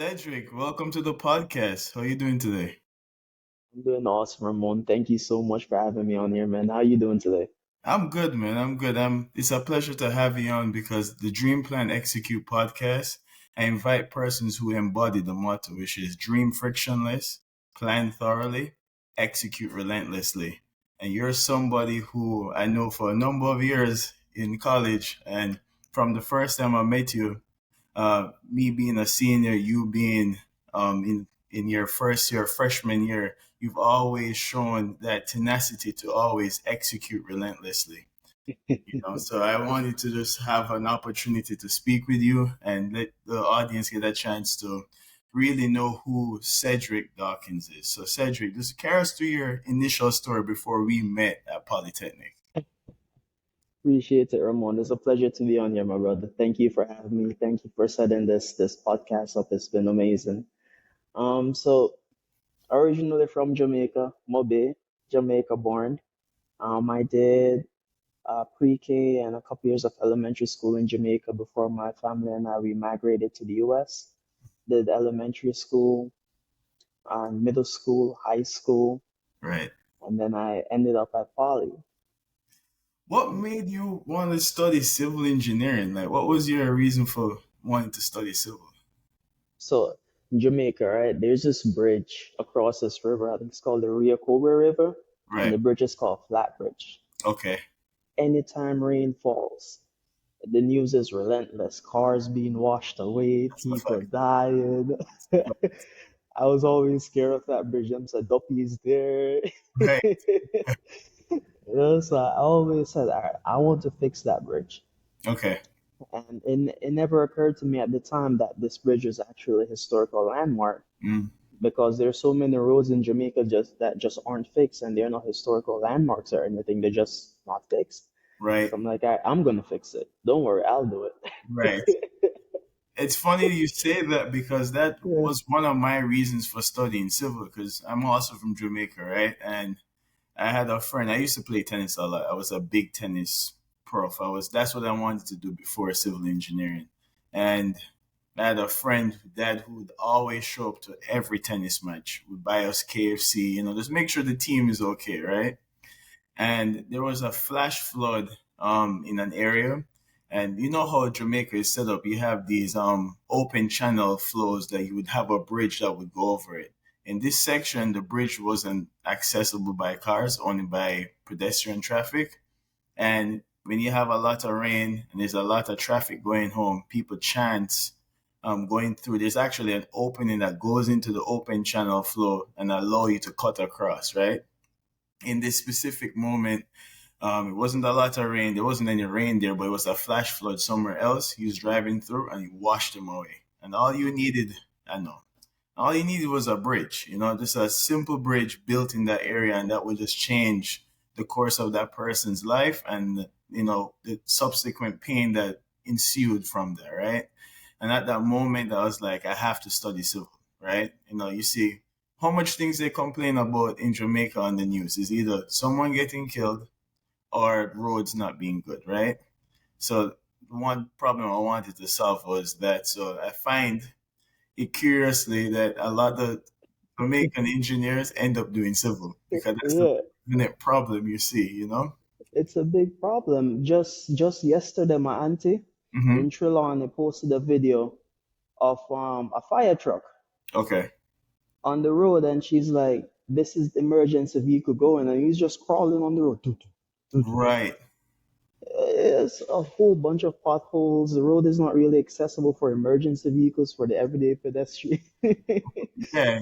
Cedric, welcome to the podcast. How are you doing today? I'm doing awesome, Ramon. Thank you so much for having me on here, man. How you doing today? I'm good, man. I'm good. It's a pleasure to have you on because the Dream Plan Execute podcast, I invite persons who embody the motto, which is dream frictionless, plan thoroughly, execute relentlessly. And you're somebody who I know for a number of years in college, and from the first time I met you, me being a senior, you being in your first year, freshman year, you've always shown that tenacity to always execute relentlessly. So I wanted to just have an opportunity to speak with you and let the audience get a chance to really know who Sederick Dawkins is. So Cedric, just carry us through your initial story before we met at Polytechnic. Appreciate it, Ramon. It's a pleasure to be on here, my brother. Thank you for having me. Thank you for setting this podcast up. It's been amazing. So originally from Jamaica, Mobe, Jamaica born. I did pre-K and a couple years of elementary school in Jamaica before my family and I we migrated to the US. Did elementary school, middle school, high school, Right. and then I ended up at Poly. What made you want to study civil engineering? Like, what was your reason for wanting to study civil? So in Jamaica, right, there's this bridge across this river. I think it's called the Rio Cobra River, and Right. the bridge is called Flat Bridge. Okay. Anytime rain falls, the news is relentless. Cars being washed away, That's the people fact. dying. I was always scared of that bridge. I'm said, Duppy's there. Right. So I always said, all right, I want to fix that bridge. Okay. And it never occurred to me at the time that this bridge is actually a historical landmark Mm. because there's so many roads in Jamaica just aren't fixed and they're not historical landmarks or anything. They're just not fixed. Right. So I'm like, I'm gonna fix it. Don't worry, I'll do Right. it. It's funny you say that because that Yeah. was one of my reasons for studying civil because I'm also from Jamaica, right? And I had a friend. I used to play tennis a lot. I was a big tennis prof. That's what I wanted to do before civil engineering. And I had a friend, dad, who would always show up to every tennis match, would buy us KFC, just make sure the team is okay, right? And there was a flash flood in an area. And you know how Jamaica is set up. You have these open channel flows that you would have a bridge that would go over it. In this section, the bridge wasn't accessible by cars, only by pedestrian traffic. And when you have a lot of rain and there's a lot of traffic going home, people chance going through. There's actually an opening that goes into the open channel flow and allow you to cut across, right? In this specific moment, it wasn't a lot of rain. There wasn't any rain there, but it was a flash flood somewhere else. He was driving through and he washed him away. And all you needed was a bridge, just a simple bridge built in that area, and that would just change the course of that person's life and, the subsequent pain that ensued from there, right? And at that moment, I was like, I have to study civil, right? You see how much things they complain about in Jamaica on the news is either someone getting killed or roads not being good, right? So one problem I wanted to solve was that. So I find it curiously that a lot of Jamaican engineers end up doing civil because that's the Yeah, definite problem you see. it's a big problem. Just yesterday, my auntie Hmm. in Trelawney posted a video of a fire truck Okay. on the road, and she's like, "This is the emergency vehicle going," and he's just crawling on the road. Toot, toot, toot. Right. It's a whole bunch of potholes. The road is not really accessible for emergency vehicles for the everyday pedestrian. Yeah.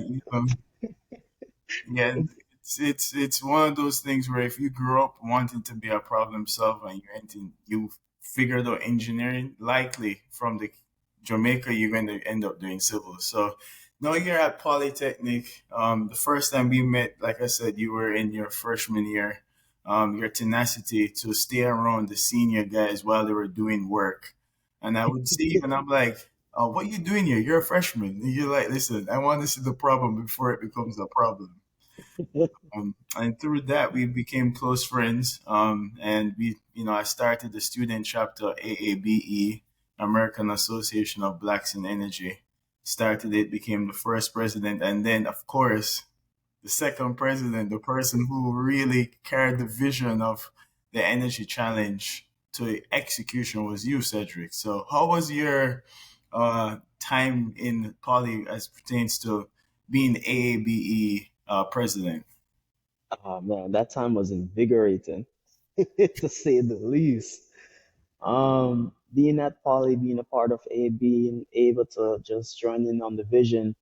Yeah. It's one of those things where if you grew up wanting to be a problem solver and you figured out engineering, likely from the Jamaica you're going to end up doing civil. So now you're at Polytechnic. The first time we met, like I said, you were in your freshman year. Your tenacity to stay around the senior guys while they were doing work, and I would see you, and I'm like, "What you doing here? You're a freshman." And you're like, "Listen, I want to see the problem before it becomes a problem." And through that, we became close friends. And I started the student chapter AABE, American Association of Blacks in Energy. started it, became the first president, and then of course the second president, the person who really carried the vision of the energy challenge to execution was you, Cedric. So how was your time in Poly as pertains to being AABE president? Oh man, that time was invigorating, to say the least. Being at Poly, being a part of A, being able to just join in on the vision,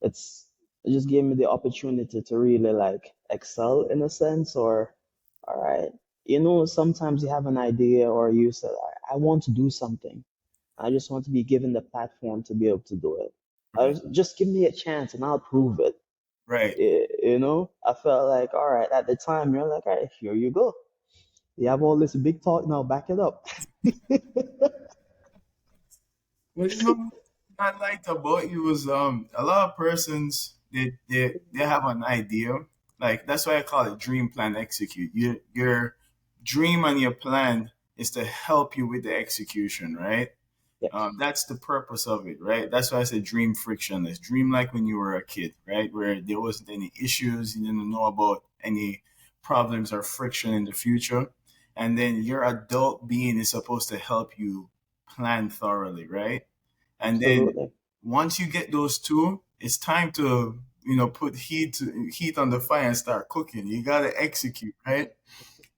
it's it just gave me the opportunity to really like excel in a sense. Or, all right, sometimes you have an idea or you say, I want to do something. I just want to be given the platform to be able to do it. Right, Just give me a chance and I'll prove it. right. I felt like, all right, at the time, you're like, all right, here you go. You have all this big talk now, back it up. Well, what I liked about you was a lot of persons they have an idea. Like that's why I call it dream plan execute. Your dream and your plan is to help you with the execution, right? Yes, That's the purpose of it, right? That's why I said dream frictionless. Dream like when you were a kid, right? Where there wasn't any issues, you didn't know about any problems or friction in the future. And then your adult being is supposed to help you plan thoroughly, right? And then absolutely. once you get those two, it's time to, put heat on the fire and start cooking. You gotta execute, right?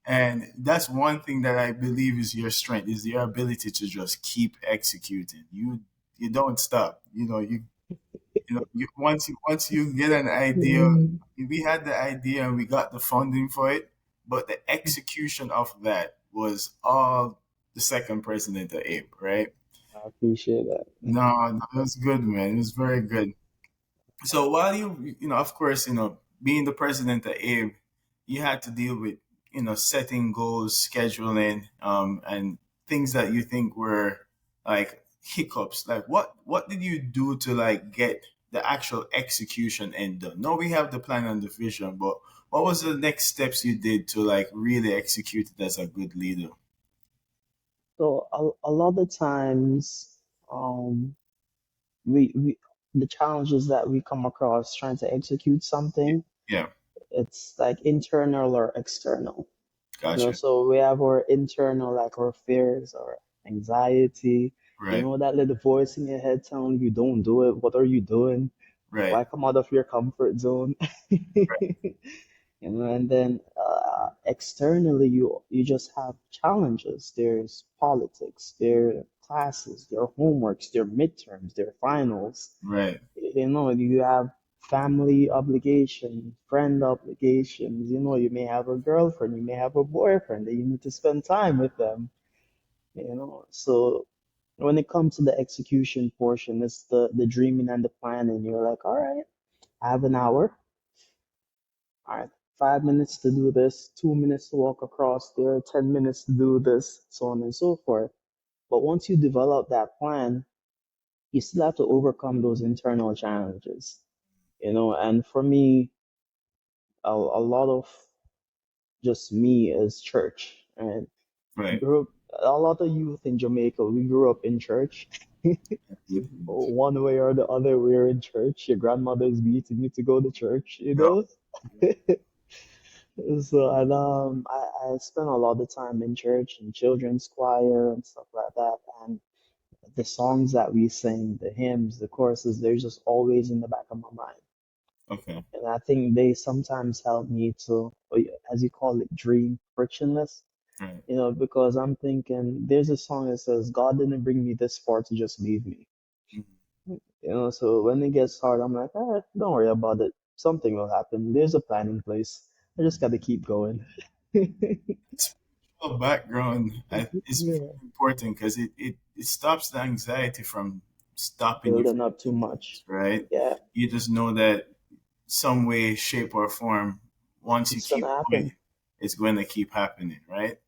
And that's one thing that I believe is your strength is your ability to just keep executing. You don't stop. Once you get an idea, Mm, we had the idea and we got the funding for it, but the execution of that was all the second president of Abe, right? I appreciate that. No, no, it was good, man. It was very good. So while of course, being the president of Abe, you had to deal with, setting goals, scheduling, and things that you think were like hiccups. Like what did you do to like get the actual execution end done? No, we have the plan and the vision, but what was the next steps you did to like really execute it as a good leader? So a lot of times, um, we the challenges that we come across trying to execute something, Yeah, it's like internal or external. gotcha. So we have our internal, like our fears, our anxiety, Right, that little voice in your head telling you don't do it. What are you doing? right, Why come out of your comfort zone? And then externally, you just have challenges. There's politics, there are classes, there are homeworks, there are midterms, there are finals. right, You have family obligations, friend obligations. You may have a girlfriend, you may have a boyfriend that you need to spend time with them. So when it comes to the execution portion, it's the dreaming and the planning. You're like, all right, I have an hour. All right, 5 minutes to do this, 2 minutes to walk across there, 10 minutes to do this, so on and so forth. But once you develop that plan, you still have to overcome those internal challenges. And for me, a lot of just me is church. And right. grew up, a lot of youth in Jamaica, we grew up in church. One way or the other, we're in church. Your grandmother's beating you to go to church. Yep. So, and I spent a lot of time in church and children's choir and stuff like that. And the songs that we sing, the hymns, the choruses, they're just always in the back of my mind. Okay. And I think they sometimes help me to, as you call it, dream frictionless. Right. Because I'm thinking there's a song that says, God didn't bring me this far to just leave me. Mhm. So when it gets hard, I'm like, all right, don't worry about it. Something will happen. There's a plan in place. I just got to keep going. Spiritual background is very Yeah, important because it stops the anxiety from stopping you building from up too doing much. things, right? Yeah, You just know that some way, shape, or form, once you it's keep gonna going, happen. it's going to keep happening, right?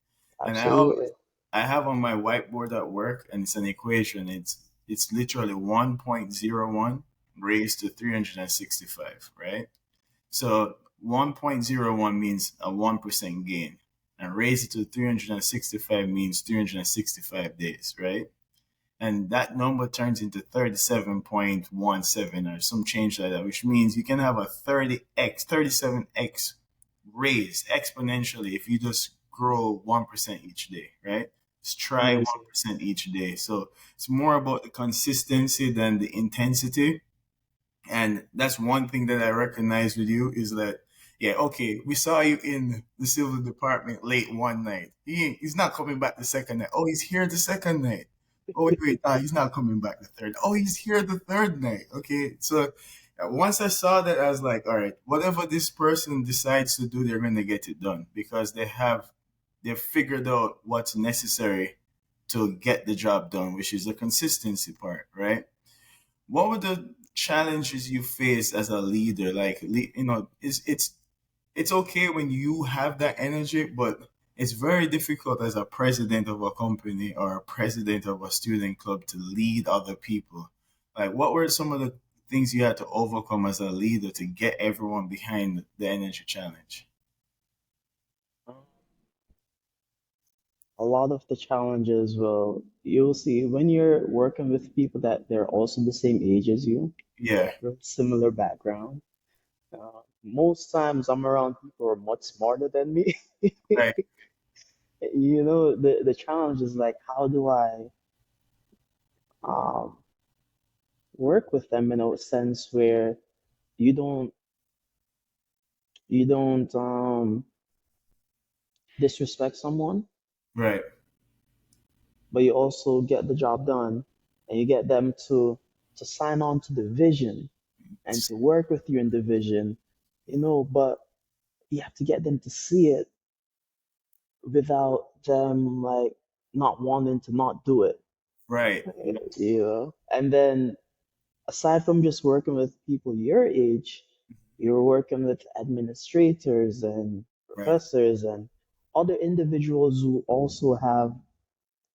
And Absolutely. I have on my whiteboard at work, and it's an equation. It's literally 1.01 raised to 365, right? So 1.01 means a 1% gain. And raise it to 365 means 365 days, right? and that number turns into 37.17 or some change like that, which means you can have a 37x raise exponentially if you just grow 1% each day, right? Just try Amazing. 1% each day. So it's more about the consistency than the intensity. And that's one thing that I recognize with you is that, yeah, okay, we saw you in the civil department late one night. He's not coming back the second night. Oh, he's here the second night. Oh, wait, he's not coming back the third. Oh, he's here the third night. Okay, so once I saw that, I was like, all right, whatever this person decides to do, they're going to get it done because they've figured out what's necessary to get the job done, which is the consistency part, right? What were the challenges you faced as a leader? Like, it's okay when you have that energy, but it's very difficult as a president of a company or a president of a student club to lead other people. Like, what were some of the things you had to overcome as a leader to get everyone behind the energy challenge? A lot of the challenges, well, you'll see when you're working with people that they're also the same age as you, Yeah, with similar background. Most times I'm around people who are much smarter than me. right, The challenge is like, how do I um, work with them in a sense where you don't you don't disrespect someone, right, but you also get the job done, and you get them to sign on to the vision and to work with you in the vision, but you have to get them to see it without them like not wanting to not do it, right, And then aside from just working with people your age, you're working with administrators and right. professors and other individuals who also have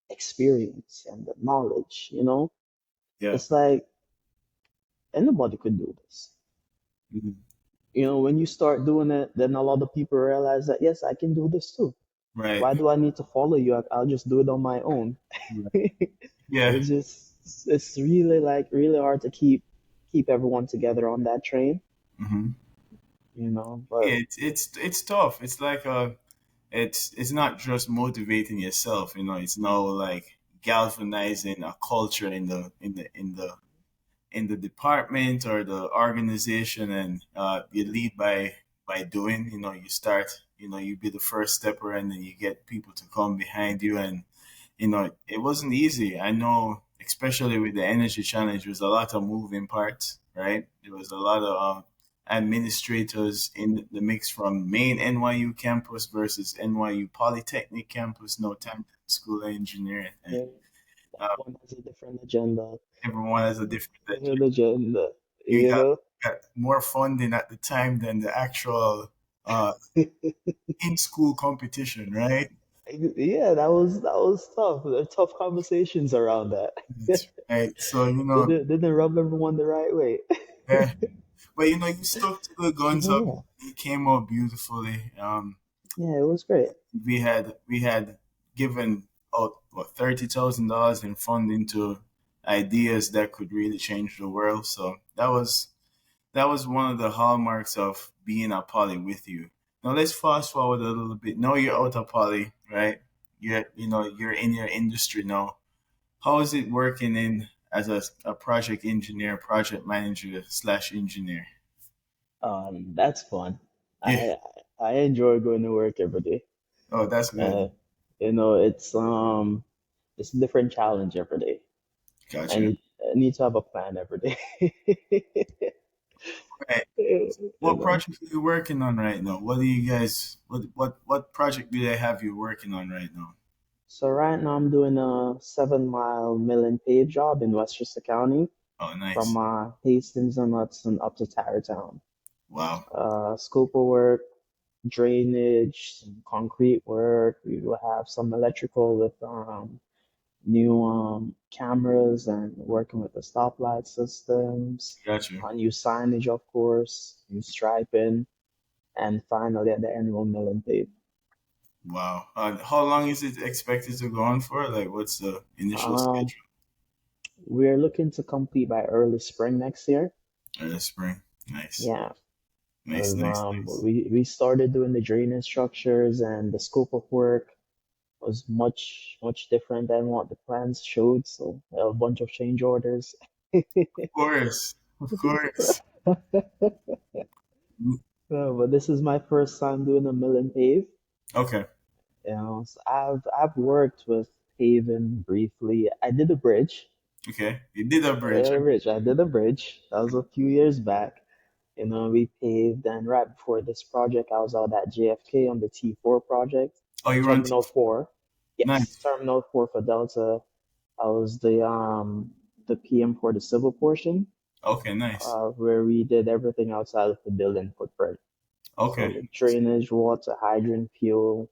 experience and the knowledge. Yeah, It's like anybody could do this. mhm, When you start doing it, then a lot of people realize that, yes, I can do this too. right, Why do I need to follow you? I'll just do it on my own. right. Yeah. It's really like really hard to keep everyone together on that train, Hmm. but It's tough. It's like it's not just motivating yourself, it's now like galvanizing a culture in the department or the organization, and you lead by doing. You start, you be the first stepper, and then you get people to come behind you, and it wasn't easy. I know, especially with the energy challenge, there was a lot of moving parts, right? There was a lot of administrators in the mix from main NYU campus versus NYU Polytechnic campus, no time School of Engineering, and yeah, that uh, one has a different agenda. everyone has a different agenda. Different agenda, You you know? got more funding at the time than the actual uh, in-school competition, right? Yeah, that was tough. There were tough conversations around that. Right. So Didn't rub everyone the right way. yeah. But you stuck to the guns up. Yeah, It came out beautifully. yeah, it was great. We had given out what $30,000 in funding to ideas that could really change the world. So that was one of the hallmarks of being a poly with you. Now let's fast forward a little bit. Now you're out of poly, right? You're in your industry now. How is it working in as a project engineer, project manager slash engineer? That's fun. Yeah. I enjoy going to work every day. Oh, that's good. Uh, it's a different challenge every day. I Gotcha. need I need to have a plan every day. Right. You What know. project are you working on right now? What do you guys what project do they have you working on right now? So right now I'm doing a 7 mile mill and pave job in Westchester County Oh, from nice. Hastings and Hudson up to Tarrytown. Wow. Scope of work, drainage, some concrete work. We will have some electrical with new cameras and working with the stoplight systems, Gotcha. new signage, of course, new striping, and finally at the end we'll mill and pave. Wow. How long is it expected to go on for? Like, what's the initial Um, schedule? we're looking to complete by early spring next year. Spring. Nice. Yeah, Nice, as nice, nice. we started doing the drainage structures, and the scope of work was much different than what the plans showed. So a bunch of change orders. Of course. Of course. But this is my first time doing a mill and pave. Okay. So I've worked with paving briefly. I did a bridge. Okay. You did a bridge. I did a bridge. That was a few years back. We paved, and right before this project, I was out at JFK on the T4 project, Oh, you run Terminal 4. Yes, nice. Terminal 4 for Delta. I was the PM for the civil portion, Okay, nice. where we did everything outside of the building footprint. So Okay. the drainage, water, hydrant, fuel,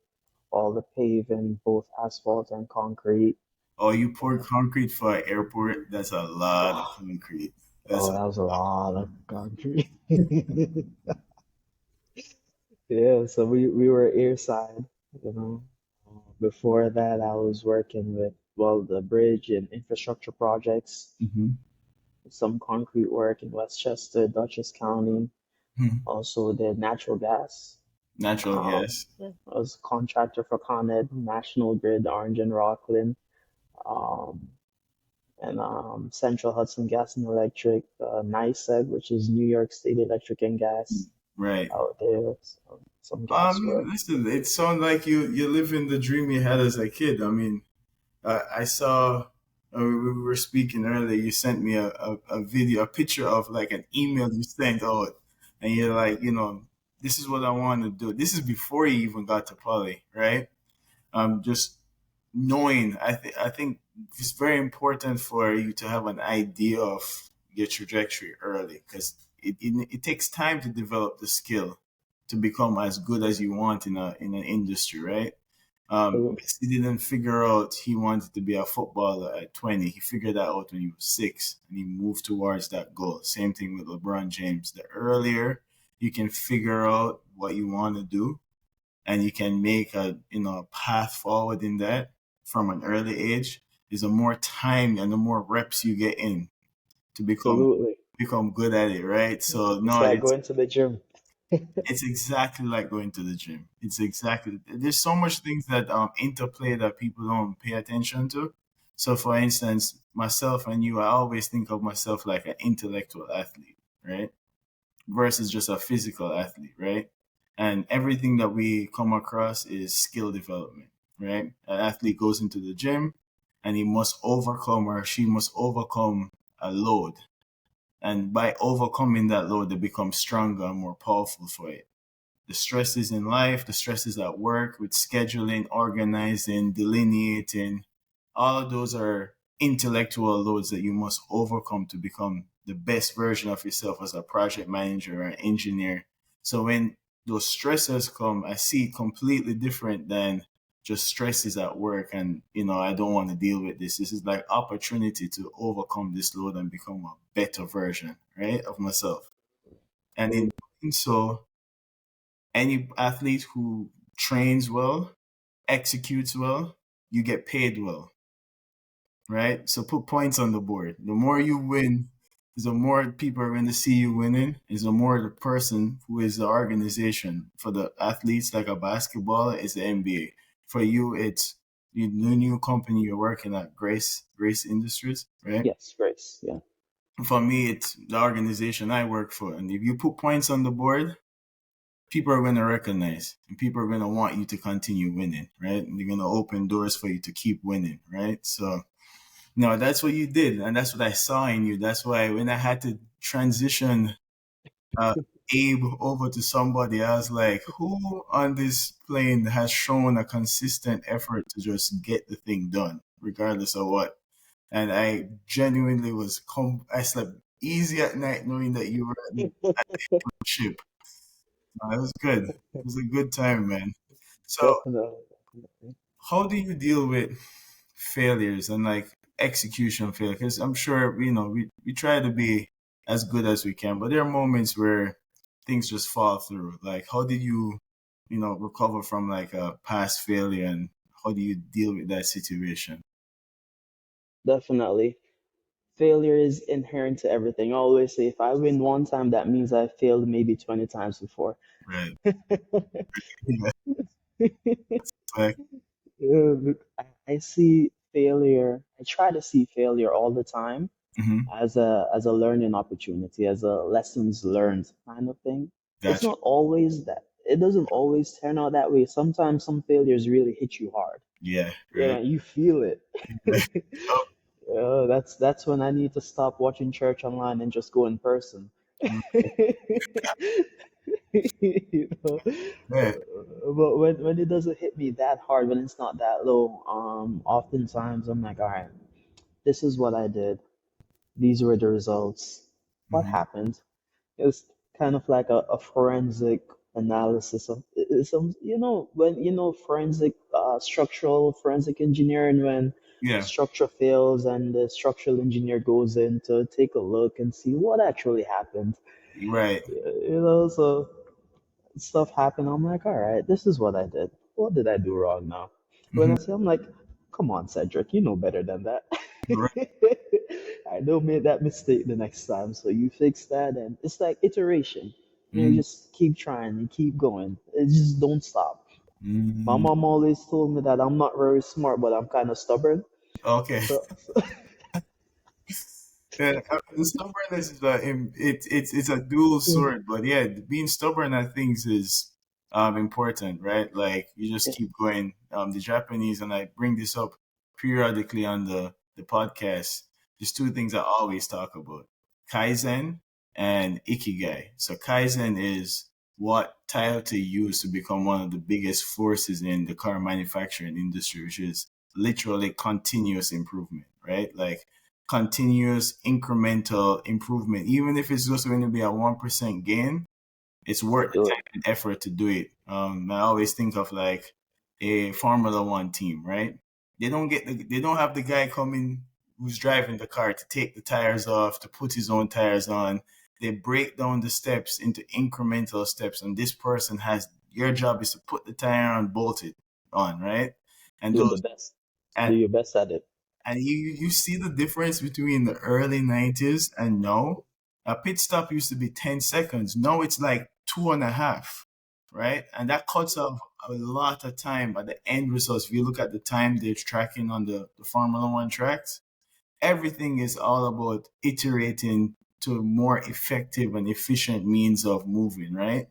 all the paving, both asphalt and concrete. Oh, you poured Uh, concrete for an airport? That's a lot of concrete. That's oh, a that was a lot of concrete. Yeah, so we were airside, you know. Before that, I was working with, well, the bridge and infrastructure projects, Mhm. some concrete work in Westchester, Dutchess County. Hmm. Also did natural gas. Natural gas. I was a contractor for Con Ed, National Grid, Orange and Rockland, um, and Central Hudson Gas and Electric, NYSEG, which is New York State Electric and Gas Right. out there. So, some gas work. Listen, it sounds like you're living the dream you had as a kid. I mean, I saw we were speaking earlier. You sent me a video, a picture of like an email you sent out, and you're like, this is what I want to do. This is before you even got to poly, right? Just knowing, I think it's very important for you to have an idea of your trajectory early because it takes time to develop the skill to become as good as you want in an industry, right? So, Messi didn't figure out he wanted to be a footballer at 20. He figured that out when he was 6 and he moved towards that goal. Same thing with LeBron James. The earlier you can figure out what you want to do and you can make a path forward in that from an early age, is the more time and the more reps you get in to absolutely. become good at it, right? So It's no, like going to the gym. it's exactly like going to the gym. It's exactly there's so much things that interplay that people don't pay attention to. So for instance, myself and you, I always think of myself like an intellectual athlete, right? Versus just a physical athlete, right? And everything that we come across is skill development, right? An athlete goes into the gym and he must overcome or she must overcome a load. And by overcoming that load, they become stronger and more powerful for it. The stresses in life, the stresses at work with scheduling, organizing, delineating, all of those are intellectual loads that you must overcome to become the best version of yourself as a project manager or an engineer. So when those stressors come, I see it completely different than just stresses at work and I don't want to deal with this. This is like opportunity to overcome this load and become a better version, right, of myself. And in doing so, any athlete who trains well, executes well, you get paid well, right? So put points on the board. The more you win, the more people are going to see you winning, is the more the person who is the organization. For the athletes, like a basketballer, it's the NBA. For you, it's the new company you're working at, Grace Industries, right? Yes, Grace. Yeah. For me, it's the organization I work for. And if you put points on the board, people are going to recognize and people are going to want you to continue winning, right? And they're going to open doors for you to keep winning, right? So, no, that's what you did. And that's what I saw in you. That's why when I had to transition uh, Abe over to somebody, I was like, who on this plane has shown a consistent effort to just get the thing done, regardless of what? And I genuinely I slept easy at night knowing that you were at the ship. It was good. It was a good time, man. So, Definitely. how do you deal with failures and like execution failure? Because I'm sure we try to be as good as we can, but there are moments where things just fall through. Like, how did you, recover from like a past failure, and how do you deal with that situation? Definitely. failure is inherent to everything. I always say if I win one time, that means I failed maybe 20 times before. Right. Yeah. Like, Yeah, I see failure. I try to see failure all the time mm-hmm. as a learning opportunity, as a lessons learned kind of thing. It's Gotcha. not always that. It doesn't always turn out that way. Sometimes some failures really hit you hard. Yeah. You know, Right. you feel it. Right. Oh, That's when I need to stop watching church online and just go in person. You know, right. but when it doesn't hit me that hard, when it's not that low, oftentimes I'm like, all right, this is what I did. These were the results. What Mm-hmm. happened? It's kind of like a forensic analysis of some, when forensic structural forensic engineering, when a Yeah. structure fails and the structural engineer goes in to take a look and see what actually happened. Right. So stuff happened. I'm like, all right, this is what I did. What did I do wrong now? When Mm-hmm. I say, I'm like, come on, Cedric, you know better than that. Right. I don't make that mistake the next time. So you fix that, and it's like iteration. You just keep trying and keep going. It just don't stop. My Mm-hmm. mom always told me that I'm not very smart, but I'm kind of stubborn. Okay. So Yeah, the stubbornness is it's a dual sword, but yeah, being stubborn at things is important, right? Like you just keep going. The Japanese, and I bring this up periodically on the podcast. There's two things I always talk about: Kaizen and Ikigai. So Kaizen is what Toyota used to become one of the biggest forces in the car manufacturing industry, which is literally continuous improvement, right? Like continuous incremental improvement. Even if it's just going to be a 1% gain, it's worth the do it. time and effort to do it. I always think of like a Formula One team, right? They don't have the guy coming who's driving the car to take the tires off, to put his own tires on. They break down the steps into incremental steps, and this person has your job is to put the tire on, bolt it on, right? And Do the those best. Do and your best at it. and you see the difference between the early 90s and now. A pit stop used to be 10 seconds. Now it's like 2.5, right? And that cuts off a lot of time at the end results. If you look at the time they're tracking on the Formula One tracks, everything is all about iterating to more effective and efficient means of moving, right?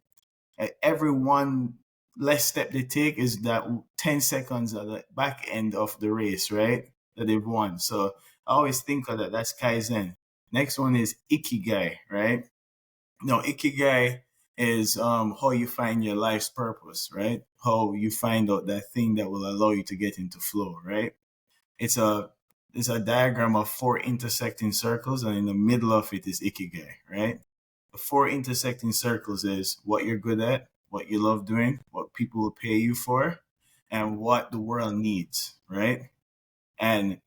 Every one less step they take is that 10 seconds at the back end of the race, right? That they've won. So I always think of that. That's Kaizen. Next one is Ikigai, right? No, Ikigai is how you find your life's purpose, right? How you find out that thing that will allow you to get into flow, right? It's a it's a diagram of four intersecting circles, and in the middle of it is Ikigai, right? The four intersecting circles is what you're good at, what you love doing, what people will pay you for, and what the world needs, right? And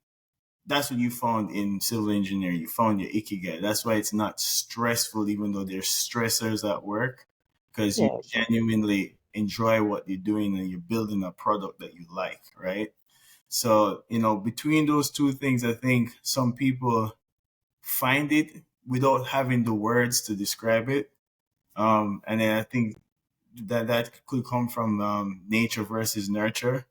that's what you found in civil engineering. You found your Ikigai. That's why it's not stressful, even though there's stressors at work, because you Yeah, genuinely enjoy what you're doing and you're building a product that you like, right? So, between those two things, I think some people find it without having the words to describe it. And then I think that could come from nature versus nurture.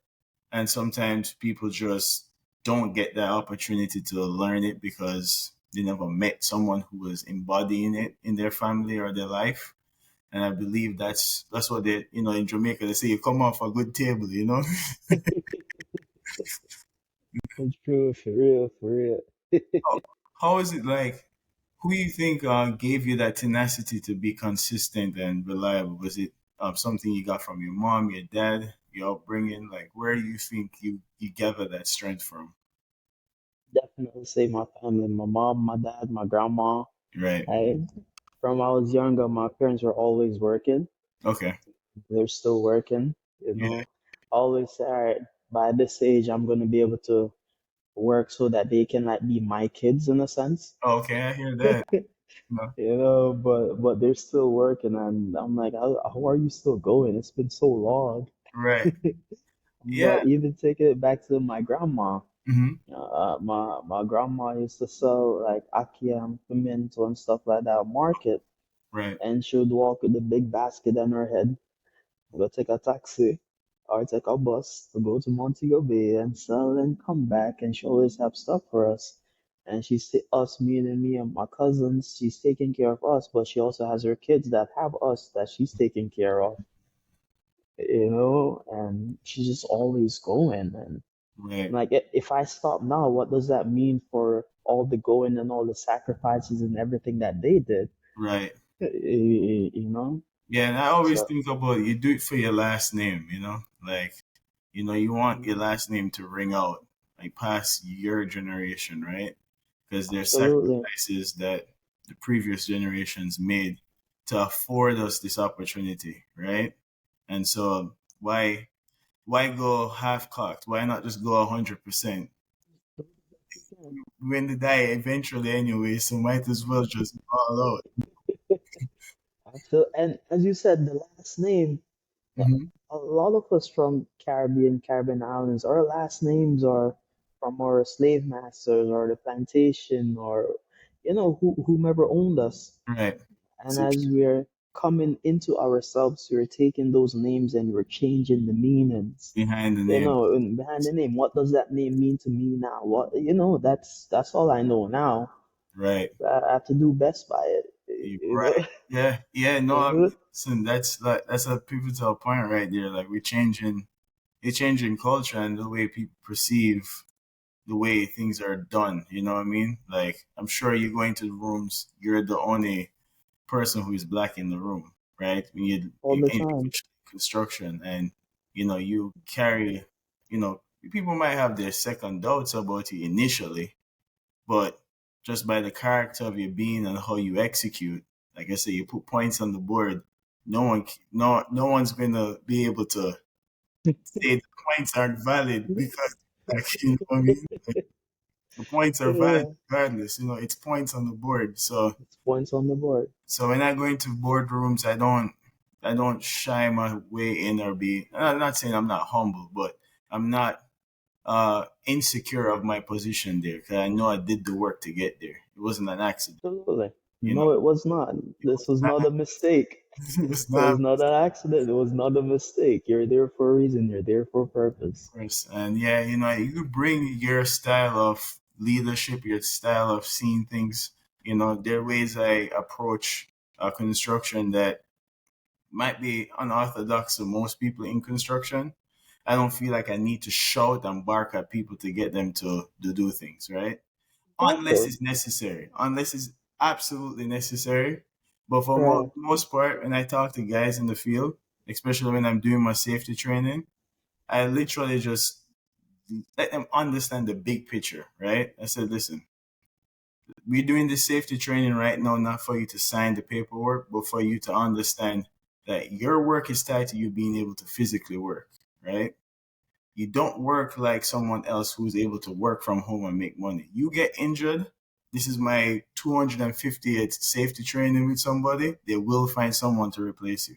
And sometimes people just don't get that opportunity to learn it because they never met someone who was embodying it in their family or their life. And I believe that's what they, in Jamaica, they say you come off a good table. it's true, for real, for real. How is it like? Who do you think gave you that tenacity to be consistent and reliable? Was it something you got from your mom, your dad, your upbringing? Like, where do you think you gather that strength from? Definitely say my family, my mom, my dad, my grandma. Right. I, from I was younger, my parents were always working. Okay. They're still working, Yeah. Always say, all right, by this age, I'm gonna be able to work so that they can like be my kids in a sense. Oh, okay, I hear that. No. But they're still working, and I'm like, how are you still going? It's been so long. Right. Yeah. But even take it back to my grandma. Mm-hmm. My grandma used to sell like ackee pimento and stuff like that at market, Right. and she would walk with the big basket on her head, go take a taxi or take a bus to go to Montego Bay and sell and come back, and she always have stuff for us. And us, me and my cousins, she's taking care of us, but she also has her kids that have us that she's taking care of, and she's just always going. And Right. like, if I stop now, what does that mean for all the going and all the sacrifices and everything that they did? Right. You know? Yeah, and I always So, think about you do it for your last name, like, you want your last name to ring out, like past your generation, right? Because there's absolutely. sacrifices that the previous generations made to afford us this opportunity, right? And so why go half cocked? Why not just go 100%? We're going to die eventually anyway, so might as well just all out. And as you said, the last name, Hmm. a lot of us from Caribbean islands, our last names are from our slave masters or the plantation or, whomever owned us. Right. And So as we're coming into ourselves, we're taking those names and we're changing the meanings. behind the name. And behind the name, what does that name mean to me now? That's all I know now. Right. I have to do best by it. You're You right. know? Yeah. Yeah. No, Uh-huh. listen, that's a pivotal point right there. Like we're changing culture and the way people perceive the way things are done. You know what I mean? Like I'm sure you go into the rooms, you're the only person who is black in the room, right? When All you the in time. construction, and you carry, people might have their second doubts about you initially, but just by the character of your being and how you execute, like I say, you put points on the board. No one's gonna be able to say the points aren't valid because, like, you know what I mean. Like, the points are valid Yeah, regardless. It's points on the board. So it's points on the board. when I go into boardrooms, I don't shy my way in or be. I'm not saying I'm not humble, but I'm not insecure of my position there because I know I did the work to get there. It wasn't an accident, Absolutely. you know. No, it was not. It This was was not. not a mistake. It was It was not. not an accident. It was not a mistake. You're there for a reason. You're there for a purpose. Course. And yeah, you bring your style of leadership, your style of seeing things. There are ways I approach construction that might be unorthodox to most people in construction. I don't feel like I need to shout and bark at people to get them to do things, right? Unless Exactly. it's necessary, unless it's absolutely necessary. But for Right. most part, when I talk to guys in the field, especially when I'm doing my safety training, I literally just let them understand the big picture, right? I said, listen, we're doing this safety training right now, not for you to sign the paperwork, but for you to understand that your work is tied to you being able to physically work, right? You don't work like someone else who's able to work from home and make money. You get injured. This is my 250th safety training with somebody. They will find someone to replace you.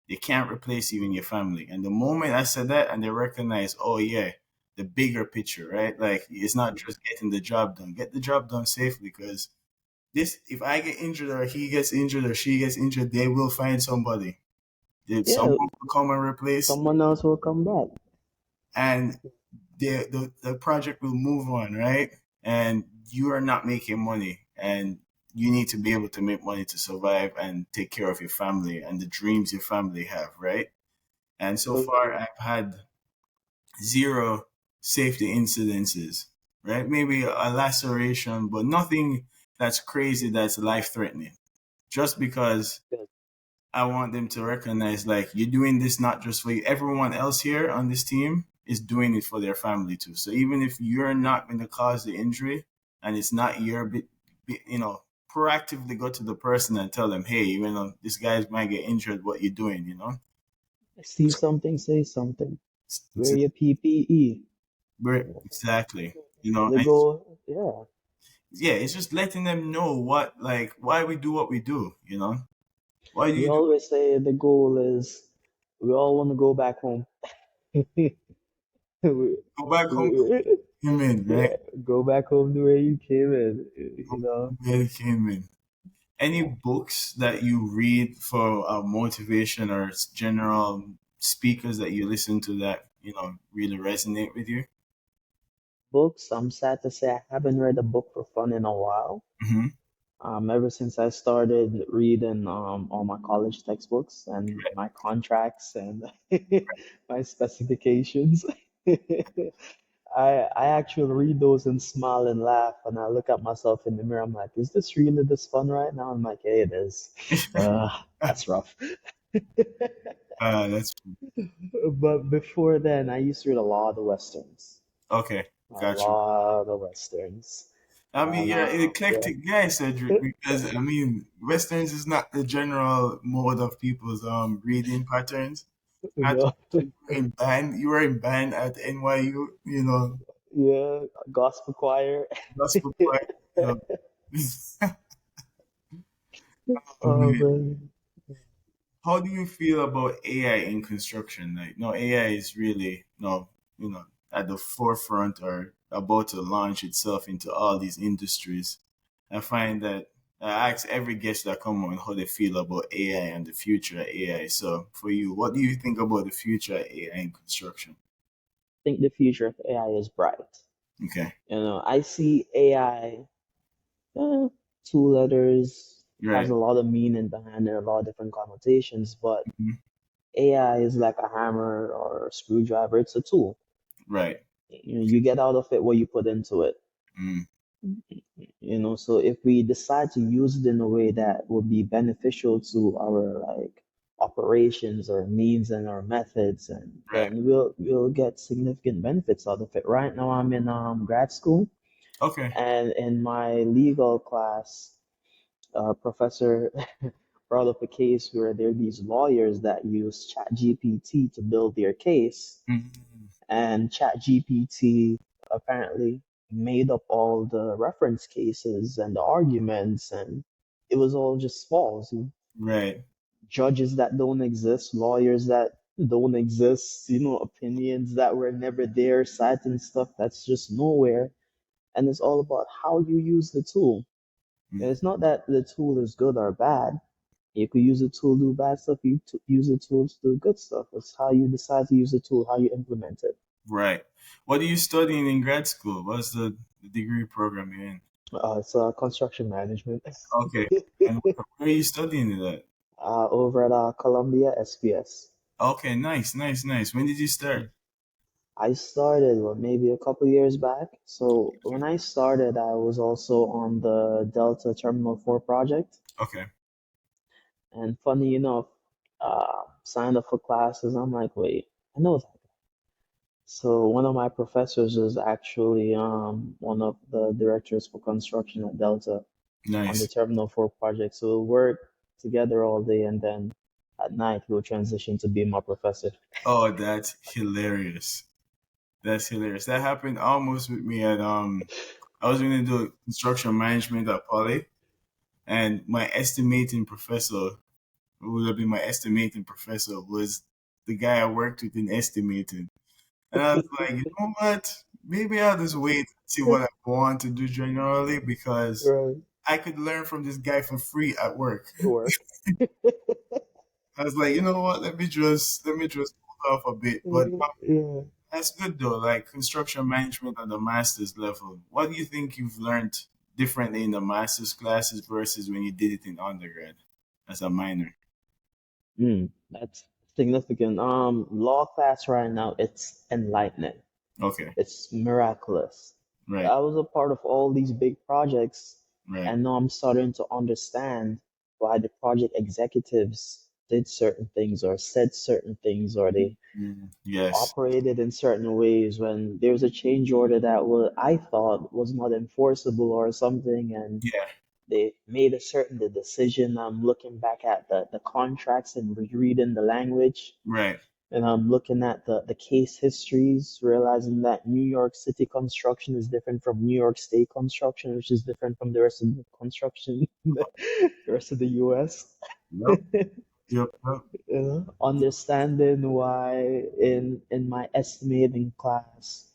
They can't replace you in your family. And the moment I said that, and they recognize, oh yeah, the bigger picture, right? Like it's not just getting the job done. Get the job done safely, because if I get injured or he gets injured or she gets injured, they will find somebody. Yeah, Someone will come and replace, someone else will come back. and the project will move on, right? And you are not making money, and you need to be able to make money to survive and take care of your family and the dreams your family have, right? And so far, Absolutely. I've had zero safety incidences, right? Maybe a laceration, but nothing that's crazy, that's life threatening. Just because Good. I want them to recognize, like, you're doing this not just for you. Everyone else here on this team is doing it for their family too. So even if you're not going to cause the injury and it's not your bit, proactively go to the person and tell them, hey, this guy might get injured. What you doing? See something, say something. It's Wear your PPE. exactly. The And goal, yeah. yeah, it's just letting them know why we do what we do. Why do We you do? always say the goal is we all want to go back home. Go back home to him in, right? Yeah, go back home to where you came in, Go you back know. home where he came in. Any books that you read for motivation or general speakers that you listen to that really resonate with you? Books, I'm sad to say I haven't read a book for fun in a while. Hmm. Ever since I started reading all my college textbooks and my contracts and my specifications, I actually read those and smile and laugh, and I look at myself in the mirror. I'm like, is this really this fun right now? I'm like, hey, it is. Uh, that's rough. That's But before then, I used to read a lot of westerns, okay. a Got you. lot of westerns, I mean, and you're an yeah. eclectic guy, Cedric, because I mean, westerns is not the general mode of people's reading patterns. You Not know, you were in band at NYU, yeah, gospel choir. gospel choir, you know. Oh, Oh man. man. How do you feel about AI in construction? Like, no, AI is really, no, at the forefront or about to launch itself into all these industries. I find that I ask every guest that come on how they feel about AI and the future of AI. So, for you, what do you think about the future of AI in construction? I think the future of AI is bright. Okay, I see AI, eh, two letters, has right, a lot of meaning behind it, a lot of different connotations, but mhm, AI is like a hammer or a screwdriver. It's a tool. right, You get out of it what you put into it. mm, So if we decide to use it in a way that would be beneficial to our like operations or means and our methods, and right. then we'll get significant benefits out of it. Right now I'm in grad school, Okay, and in my legal class, professor brought up a case where there are these lawyers that use ChatGPT to build their case, mm, and ChatGPT apparently made up all the reference cases and the arguments, and it was all just false. right, Judges that don't exist, lawyers that don't exist, opinions that were never there, citing stuff that's just nowhere. And it's all about how you use the tool. And mm, it's not that the tool is good or bad. You could use a tool to do bad stuff. Use a tool to do good stuff. It's how you decide to use the tool, how you implement it. right. What are you studying in grad school? What's the degree program you're in? It's construction management. Okay. And where are you studying it at? Over at Columbia SPS. Okay, nice, nice, nice. When did you start? I started maybe a couple years back. So when I started, I was also on the Delta Terminal 4 project. Okay, And funny enough, signed up for classes. I'm like, wait, I know that. So one of my professors is actually one of the directors for construction at Delta on the nice. Terminal 4 project. So we'll work together all day, and then at night we'll transition to be my professor. Oh, that's hilarious. That's hilarious. That happened almost with me at I was going to do construction management at Poly, and my estimating professor, who would have been my estimating professor, was the guy I worked with in estimating. And I was like, you know what? Maybe I'll just wait and see what I want to do generally because Right. I could learn from this guy for free at work. Work. I was like, you know what? Let me just hold off a bit. But Yeah. that's good though. Like construction management at the master's level. What do you think you've learned differently in the master's classes versus when you did it in undergrad as a minor? That's significant. Law class right now, it's enlightening. Okay. It's miraculous. Right. I was a part of all these big projects, Right. and now I'm starting to understand why the project executives did certain things or said certain things, or they Mm, yes. operated in certain ways when there's a change order that I thought was not enforceable or something, and Yeah. they made a certain the decision. I'm looking back at the contracts and rereading the language, Right. and I'm looking at the case histories, realizing that New York City construction is different from New York State construction, which is different from the rest of the construction, the rest of the US. Yep. Yep. Yep. Understanding why in my estimating class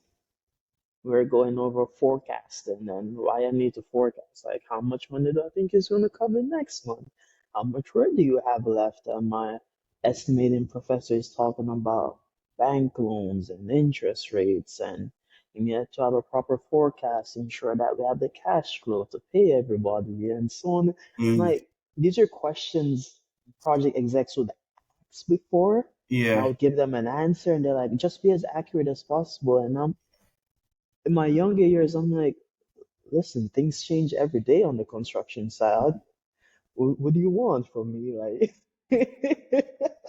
we're going over forecasting and why I need to forecast. Like, how much money do I think is going to come in next month? How much rent do you have left? And my estimating professor is talking about bank loans and interest rates, and you need to have a proper forecast, ensure that we have the cash flow to pay everybody, and so on. Mm, Like, these are questions project execs would ask before, and I yeah. would give them an answer, and they're like, just be as accurate as possible. And I'm in my younger years, I'm like, listen, things change every day on the construction side. What do you want from me? Like,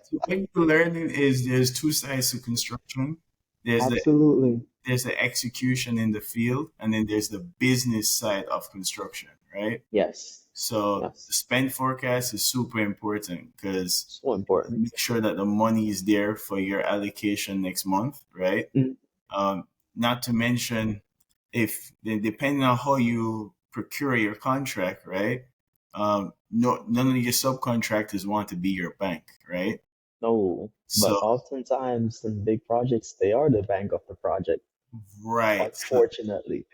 So what you're learning is there's two sides to construction. There's the absolutely. there's the execution in the field, and then there's the business side of construction, right? Yes. So the Yes. spend forecast is super important because So important. make sure that the money is there for your allocation next month, right? Mm, Not to mention, if depending on how you procure your contract, right? No, none of your subcontractors want to be your bank, right? no, but So oftentimes in big projects, they are the bank of the project, right, so unfortunately.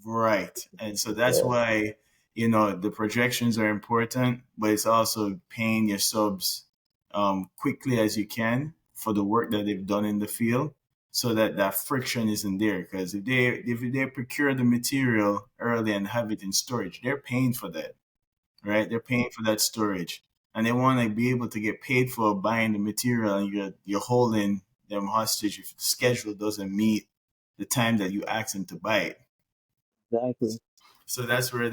right, and so that's Yeah, why the projections are important, but it's also paying your subs quickly as you can for the work that they've done in the field, so that that friction isn't there. Because if they procure the material early and have it in storage, they're paying for that, right? They're paying for that storage, and they want to be able to get paid for buying the material, and you're holding them hostage if the schedule doesn't meet the time that you ask them to buy it. exactly. So that's where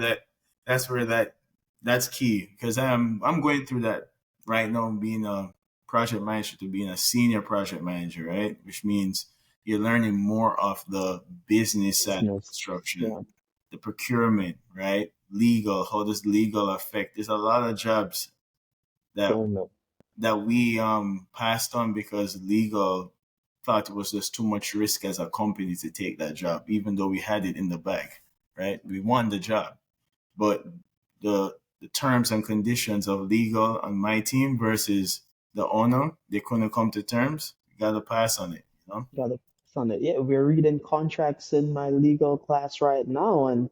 that's key, because I'm going through that right now, being a project manager to being a senior project manager, right? Which means you're learning more of the business side of Business. construction, Yeah, the procurement, right? Legal, how does legal affect? There's a lot of jobs that procurement. that we passed on because legal thought it was just too much risk as a company to take that job, even though we had it in the bag, right? We won the job, but the terms and conditions of legal on my team versus the owner, they couldn't come to terms. You got to pass on it, you know? Got it. On it. Yeah, we're reading contracts in my legal class right now, and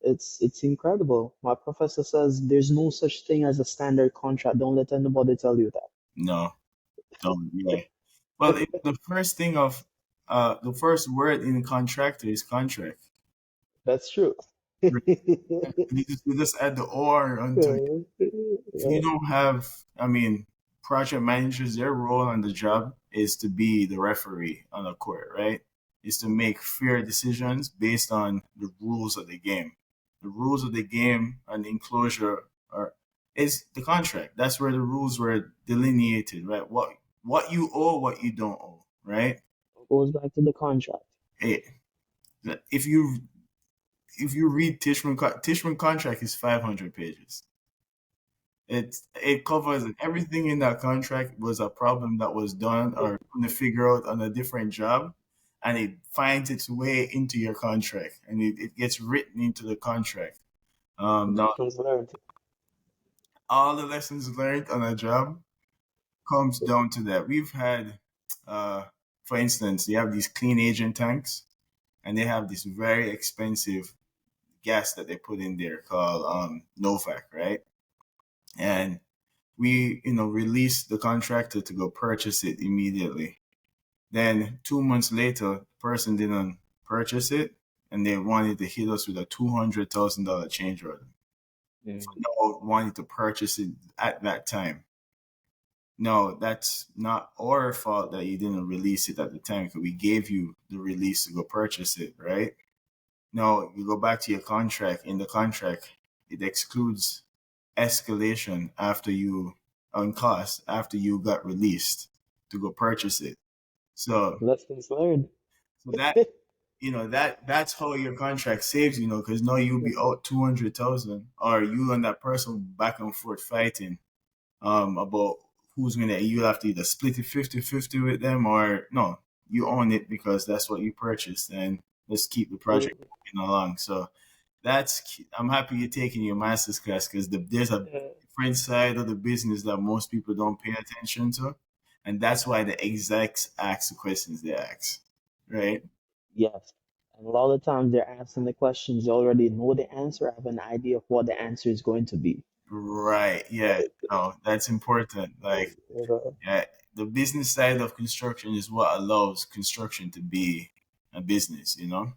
it's incredible. My professor says there's no such thing as a standard contract. Don't let anybody tell you that. No, don't. Yeah. Well, the first thing of the first word in contractor is contract. That's true. You just add the or onto it. If you Yeah, don't have, I mean, project managers, their role on the job is to be the referee on the court, right? Is to make fair decisions based on the rules of the game. The rules of the game and the enclosure are is the contract. That's where the rules were delineated, right? What you owe, what you don't owe, right? goes back to the contract. Hey, if you read Tishman contract is 500 pages. It covers everything in that contract was a problem that was done or couldn't figure out on a different job, and it finds its way into your contract, and it gets written into the contract. Now Lessons learned. all the lessons learned on a job comes down to that. We've had, uh, for instance, you have these clean agent tanks, and they have this very expensive gas that they put in there called Novak, right? And we released the contractor to go purchase it immediately. Then 2 months later, the person didn't purchase it, and they wanted to hit us with a $200,000 change order for Mm. not wanting to purchase it at that time. No, that's not our fault that you didn't release it at the time, because we gave you the release to go purchase it, right? No, you go back to your contract. In the contract, it excludes escalation after you on cost after you got released to go purchase it. So Lessons learned. so that's how your contract saves, because now you'll be out 200,000, or you and that person back and forth fighting about who's gonna, you have to either split it 50-50 with them, or no, you own it because that's what you purchased, and let's keep the project moving along. So I'm happy you're taking your master's class, because there's a Yeah. different side of the business that most people don't pay attention to. And that's why the execs ask the questions they ask. Right? Yes. And a lot of times they're asking the questions, you already know the answer, have an idea of what the answer is going to be. Right. Yeah. No, that's important. Like, You know? yeah, the business side of construction is what allows construction to be a business, you know?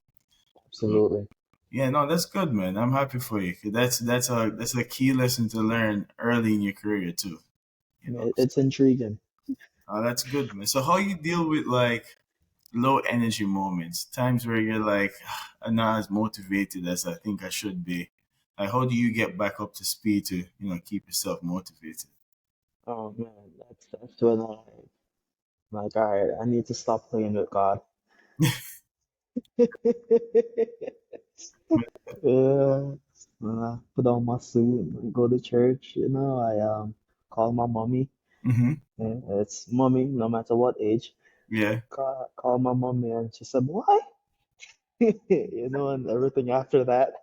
Absolutely. Yeah, no, that's good, man. I'm happy for you. 'Cause that's a key lesson to learn early in your career too. You know, It's intriguing. that's good, man. So how you deal with like low energy moments, times where you're like, I'm not as motivated as I think I should be. Like, how do you get back up to speed to keep yourself motivated? Oh man, that's when I'm like, all right, I need to stop playing with God. Yeah, put on my suit, go to church. I call my mommy. Mm-hmm. Yeah, it's mommy, no matter what age. Yeah, Call my mommy, and she said, "Why?" And everything after that.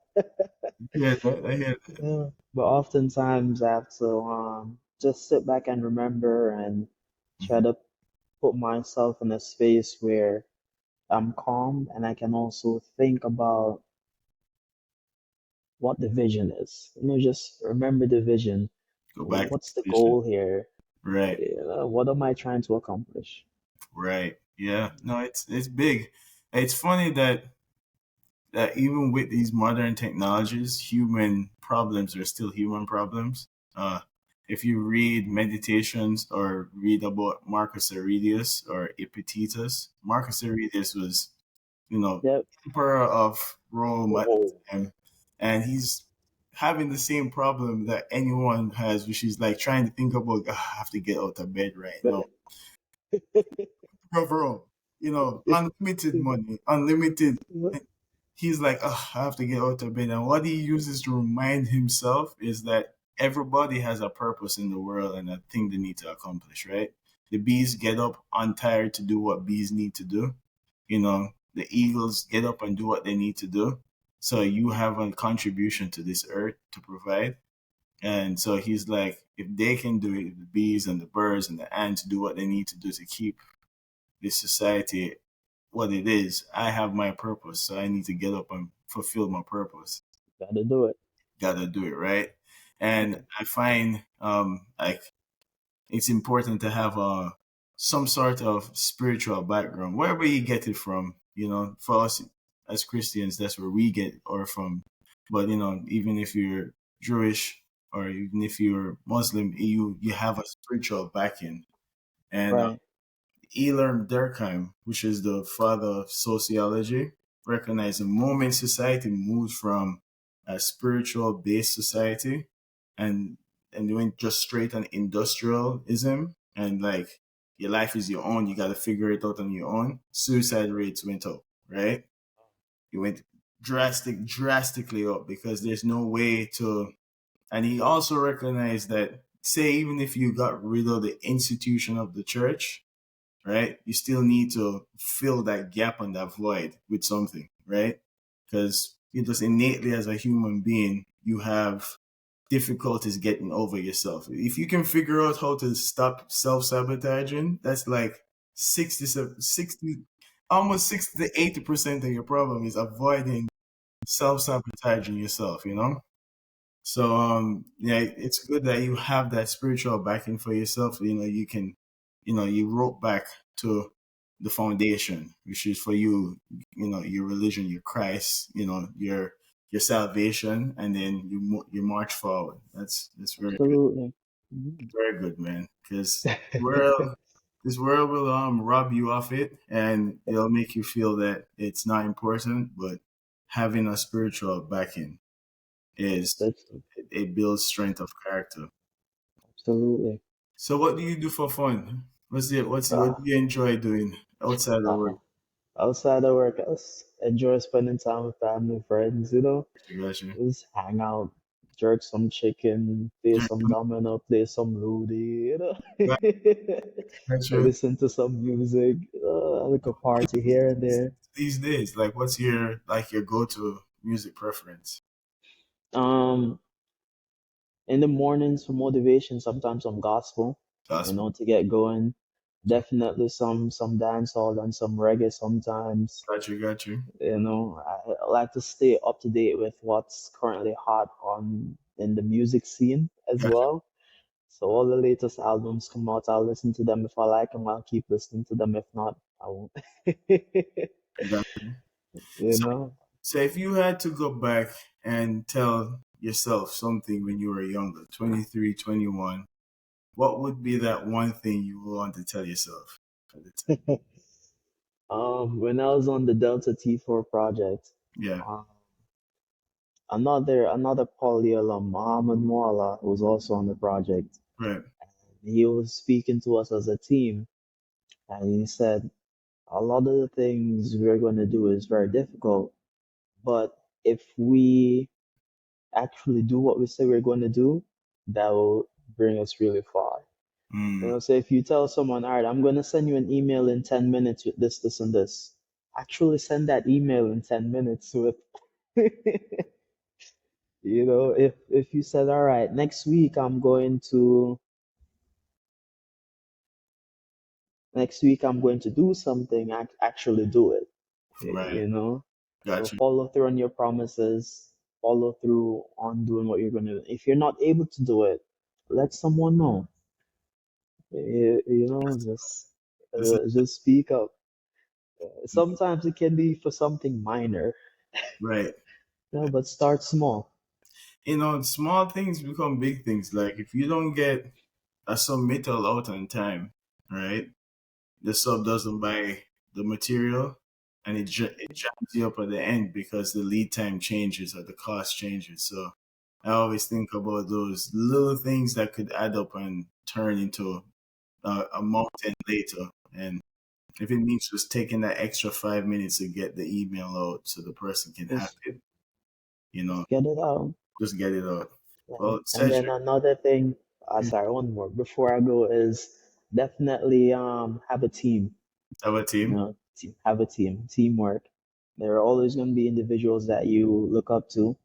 yeah, I hear that. Yeah. But oftentimes I have to just sit back and remember and try Mhm. to put myself in a space where I'm calm and I can also think about what the vision is. Just remember the vision. Go back to What's the the vision. goal here? Right. What am I trying to accomplish? Right. Yeah. No, it's big. It's funny that even with these modern technologies, human problems are still human problems. Uh, if you read meditations or read about Marcus Aurelius or Epictetus, Marcus Aurelius was, Yep. emperor of Rome at Whoa. the time, and he's having the same problem that anyone has, which is like trying to think about, "Ah, I have to get out of bed right now." Bro, unlimited money, unlimited. He's like, oh, I have to get out of bed. And what he uses to remind himself is that everybody has a purpose in the world and a thing they need to accomplish, right? The bees get up untired to do what bees need to do. The eagles get up and do what they need to do. So you have a contribution to this earth to provide. And so he's like, if they can do it, the bees and the birds and the ants do what they need to do to keep this society what it is. I have my purpose, so I need to get up and fulfill my purpose. Gotta do it. Gotta do it right. And I find like it's important to have some sort of spiritual background, wherever you get it from. For us as Christians, that's where we get or from. But even if you're Jewish or even if you're Muslim, you have a spiritual backing. And Right. Elam Durkheim, which is the father of sociology, recognized the moment society moves from a spiritual based society and went just straight on industrialism and like your life is your own, you got to figure it out on your own. Suicide rates went up, right? It went drastically up because there's no way to. And he also recognized that, say, even if you got rid of the institution of the church, right? You still need to fill that gap and that void with something, right? Because you just innately as a human being, you have difficulties getting over yourself. If you can figure out how to stop self-sabotaging, that's like 60, almost 60 to 80% of your problem is avoiding self-sabotaging yourself. So yeah, it's good that you have that spiritual backing for yourself. You can, you rope back to the foundation, which is for you, your religion, your Christ, your salvation, and then you march forward. That's very good, Absolutely. Mhm. very good, man. Because world, this world will rob you of it, and it'll make you feel that it's not important. But having a spiritual backing is That's it builds strength of character. absolutely. So what do you do for fun? What Uh, do you enjoy doing outside of uh, work? Outside of work, I just enjoy spending time with family, friends. Gotcha. Just hang out, jerk some chicken, play some domino, play some Ludi. Gotcha. Listen to some music, like a party here and there. These days, like what's your go-to music preference? Um, In the mornings for motivation, sometimes some gospel, Gospel. to get going. Definitely some dancehall and some reggae sometimes. Got you. Got you. I like to stay up to date with what's currently hot on in the music scene as Got well. So all the latest albums come out, I'll listen to them. If I like them, I'll keep listening to them. If not, I won't. you. Got you. You So, know? so if you had to go back and tell yourself something when you were younger, 23, 21, what would be that one thing you would want to tell yourself at the time? When I was on the Delta T4 project, Yeah. um, another Poly alum, Muhammad Muala, was also on the project. Right. He was speaking to us as a team, and he said, a lot of the things we're going to do is very difficult, but if we actually do what we say we're going to do, that will bring us really far. Mm. So if you tell someone, all right, I'm going to send you an email in 10 minutes with this, this, and this, actually send that email in 10 minutes with, if you said, all right, next week I'm going to do something, actually do it, Right. you know? So Got you. follow through on your promises, follow through on doing what you're going to do. If you're not able to do it, let someone know. This is Just speak up. Sometimes it can be for something minor, right. but start small. Small things become big things. Like if you don't get a submittal out on time, right? The sub doesn't buy the material, and it jams you up at the end because the lead time changes or the cost changes. So I always think about those little things that could add up and turn into a mountain later. And if it means just taking that extra 5 minutes to get the email out so the person can have Just it, you know, just get it out. just get it out. And, Well, and then Cedric, another thing, sorry, one more before I go is definitely have a team. our team. Have a teamwork. There are always going to be individuals that you look up to.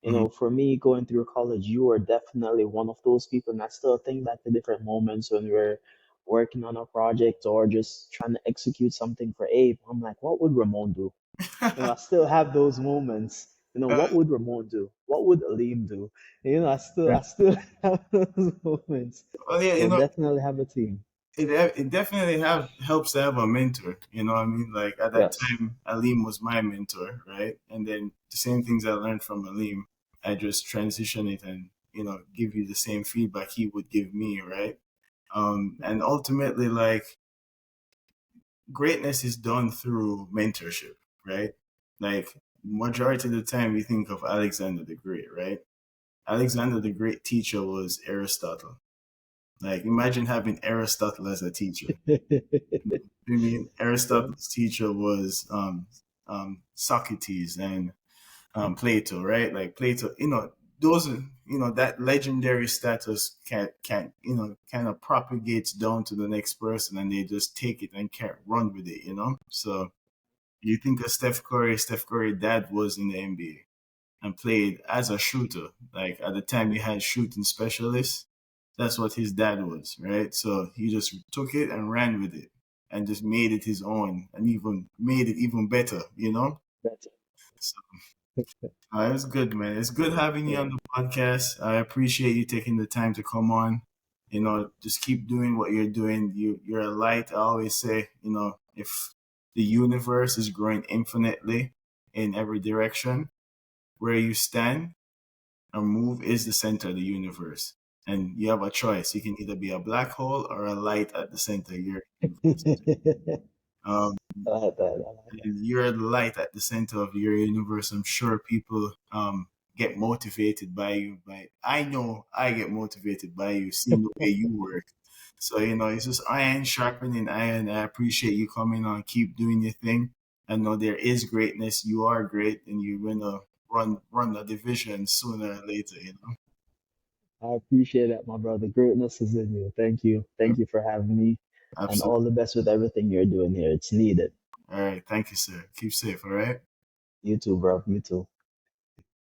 Hmm. For me, going through college, you are definitely one of those people. And I still think back to different moments when we're working on a project or just trying to execute something for Abe. I'm like, what would Ramon do? I still have those moments. What would Ramon do? What would Aleem do? I still have those moments. well, yeah, So definitely have a team. it definitely helps to have a mentor. You know what I mean? Like at that Yes. time, Aleem was my mentor, right? And then the same things I learned from Aleem, I just transition it and give you the same feedback he would give me, right? And ultimately, like greatness is done through mentorship, right? Like majority of the time, we think of Alexander the Great, right? Alexander the Great teacher was Aristotle. Like imagine having Aristotle as a teacher. I mean, Yeah. Aristotle's teacher was Socrates and Plato, right? Like Plato, those are, that legendary status can kind of propagates down to the next person, and they just take it and can't run with it. So you think of Steph Curry. Steph Curry dad was in the NBA and played as a shooter. Like at the time, you had shooting specialists. That's what his dad was, right? So he just took it and ran with it and just made it his own and even made it even better. That's it. So it's good, man. It's good having you Yeah. on the podcast. I appreciate you taking the time to come on. Just keep doing what you're doing. You're a light. I always say, if the universe is growing infinitely in every direction, where you stand and move is the center of the universe. And you have a choice. You can either be a black hole or a light at the center of your universe. Um, I like that. I like that. and you're the light at the center of your universe. I'm sure people get motivated by you. I know I get motivated by you, seeing the way you work. So it's just iron sharpening iron. I appreciate you coming on. Keep doing your thing. I know there is greatness. You are great, and you're gonna run the division sooner or later. I appreciate that, my brother. Greatness is in you. Thank you. Thank you for having me. And Absolutely. all the best with everything you're doing here. It's needed. All right. Thank you, sir. Keep safe. All right. You too, bro. You too.